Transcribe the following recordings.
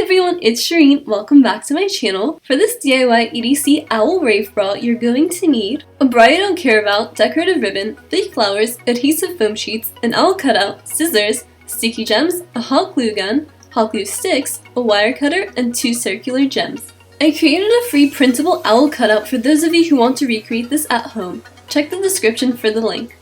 everyone, it's Shirin. Welcome back to my channel. For this DIY EDC Owl Rave bra, you're going to need a bra you don't care about, decorative ribbon, fake flowers, adhesive foam sheets, an owl cutout, scissors, sticky gems, a hot glue gun, hot glue sticks, a wire cutter, and 2 circular gems. I created a free printable owl cutout for those of you who want to recreate this at home. Check the description for the link.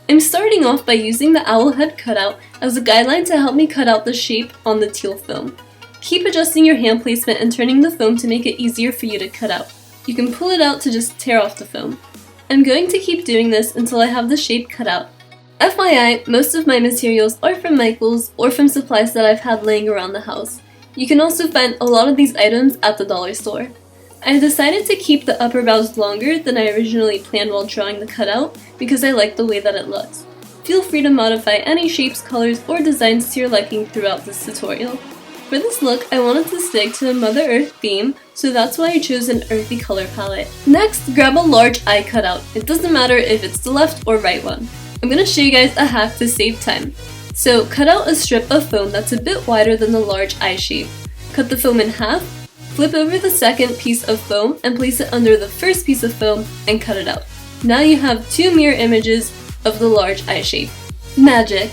I'm starting off by using the owl head cutout as a guideline to help me cut out the shape on the teal foam. Keep adjusting your hand placement and turning the foam to make it easier for you to cut out. You can pull it out to just tear off the foam. I'm going to keep doing this until I have the shape cut out. FYI, most of my materials are from Michaels or from supplies that I've had laying around the house. You can also find a lot of these items at the dollar store. I decided to keep the upper brows longer than I originally planned while drawing the cutout because I like the way that it looks. Feel free to modify any shapes, colors, or designs to your liking throughout this tutorial. For this look, I wanted to stick to a Mother Earth theme, so that's why I chose an earthy color palette. Next, grab a large eye cutout. It doesn't matter if it's the left or right one. I'm going to show you guys a hack to save time. So cut out a strip of foam that's a bit wider than the large eye shape. Cut the foam in half, flip over the second piece of foam and place it under the first piece of foam and cut it out. Now you have 2 mirror images of the large eye shape. Magic!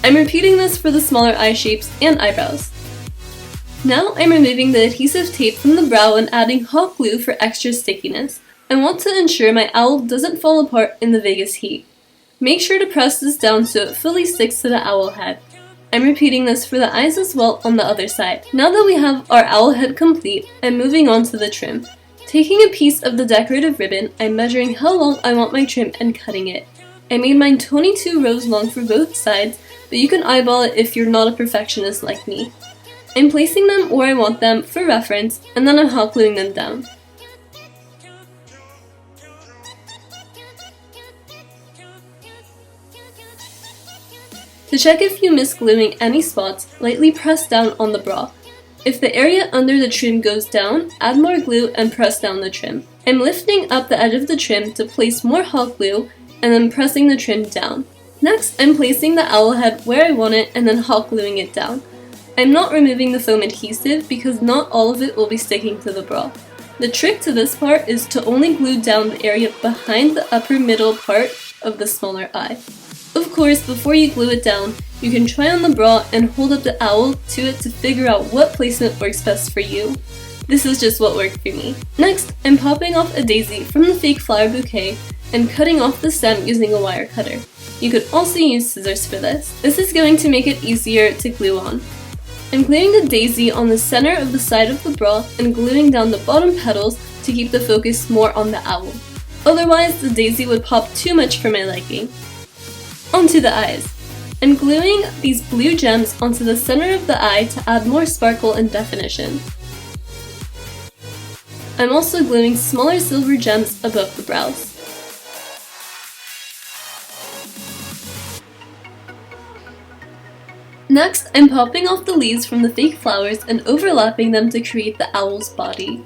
I'm repeating this for the smaller eye shapes and eyebrows. Now I'm removing the adhesive tape from the brow and adding hot glue for extra stickiness. I want to ensure my owl doesn't fall apart in the Vegas heat. Make sure to press this down so it fully sticks to the owl head. I'm repeating this for the eyes as well on the other side. Now that we have our owl head complete, I'm moving on to the trim. Taking a piece of the decorative ribbon, I'm measuring how long I want my trim and cutting it. I made mine 22 rows long for both sides, but you can eyeball it if you're not a perfectionist like me. I'm placing them where I want them for reference, and then I'm hot gluing them down. To check if you miss gluing any spots, lightly press down on the bra. If the area under the trim goes down, add more glue and press down the trim. I'm lifting up the edge of the trim to place more hot glue and then pressing the trim down. Next, I'm placing the owl head where I want it and then hot gluing it down. I'm not removing the foam adhesive because not all of it will be sticking to the bra. The trick to this part is to only glue down the area behind the upper middle part of the smaller eye. Of course, before you glue it down, you can try on the bra and hold up the owl to it to figure out what placement works best for you. This is just what worked for me. Next, I'm popping off a daisy from the fake flower bouquet and cutting off the stem using a wire cutter. You could also use scissors for this. This is going to make it easier to glue on. I'm gluing the daisy on the center of the side of the bra and gluing down the bottom petals to keep the focus more on the owl. Otherwise, the daisy would pop too much for my liking. Onto the eyes. I'm gluing these blue gems onto the center of the eye to add more sparkle and definition. I'm also gluing smaller silver gems above the brows. Next, I'm popping off the leaves from the fake flowers and overlapping them to create the owl's body.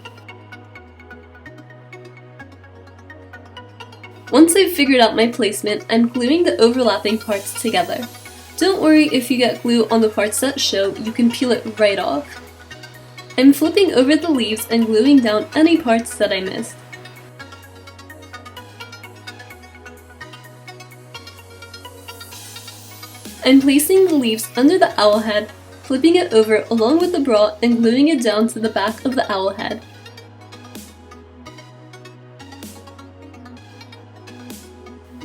Once I've figured out my placement, I'm gluing the overlapping parts together. Don't worry if you get glue on the parts that show, you can peel it right off. I'm flipping over the leaves and gluing down any parts that I missed. I'm placing the leaves under the owl head, flipping it over along with the bra and gluing it down to the back of the owl head.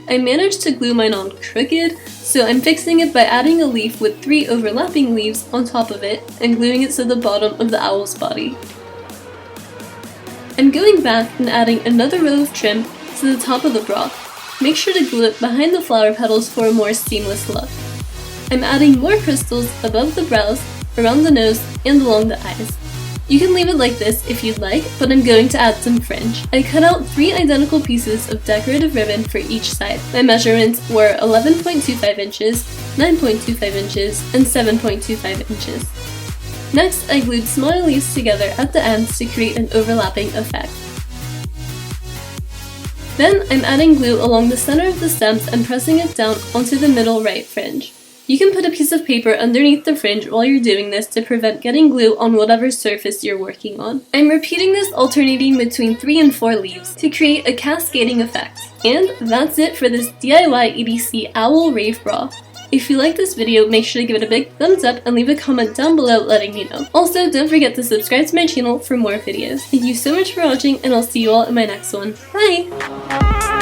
I managed to glue mine on crooked, so I'm fixing it by adding a leaf with 3 overlapping leaves on top of it and gluing it to the bottom of the owl's body. I'm going back and adding another row of trim to the top of the bra. Make sure to glue it behind the flower petals for a more seamless look. I'm adding more crystals above the brows, around the nose, and along the eyes. You can leave it like this if you'd like, but I'm going to add some fringe. I cut out 3 identical pieces of decorative ribbon for each side. My measurements were 11.25 inches, 9.25 inches, and 7.25 inches. Next, I glued smaller leaves together at the ends to create an overlapping effect. Then I'm adding glue along the center of the stems and pressing it down onto the middle right fringe. You can put a piece of paper underneath the fringe while you're doing this to prevent getting glue on whatever surface you're working on. I'm repeating this alternating between 3 and 4 leaves to create a cascading effect. And that's it for this DIY EDC Owl Rave bra. If you like this video, make sure to give it a big thumbs up and leave a comment down below letting me know. Also, don't forget to subscribe to my channel for more videos. Thank you so much for watching, and I'll see you all in my next one. Bye!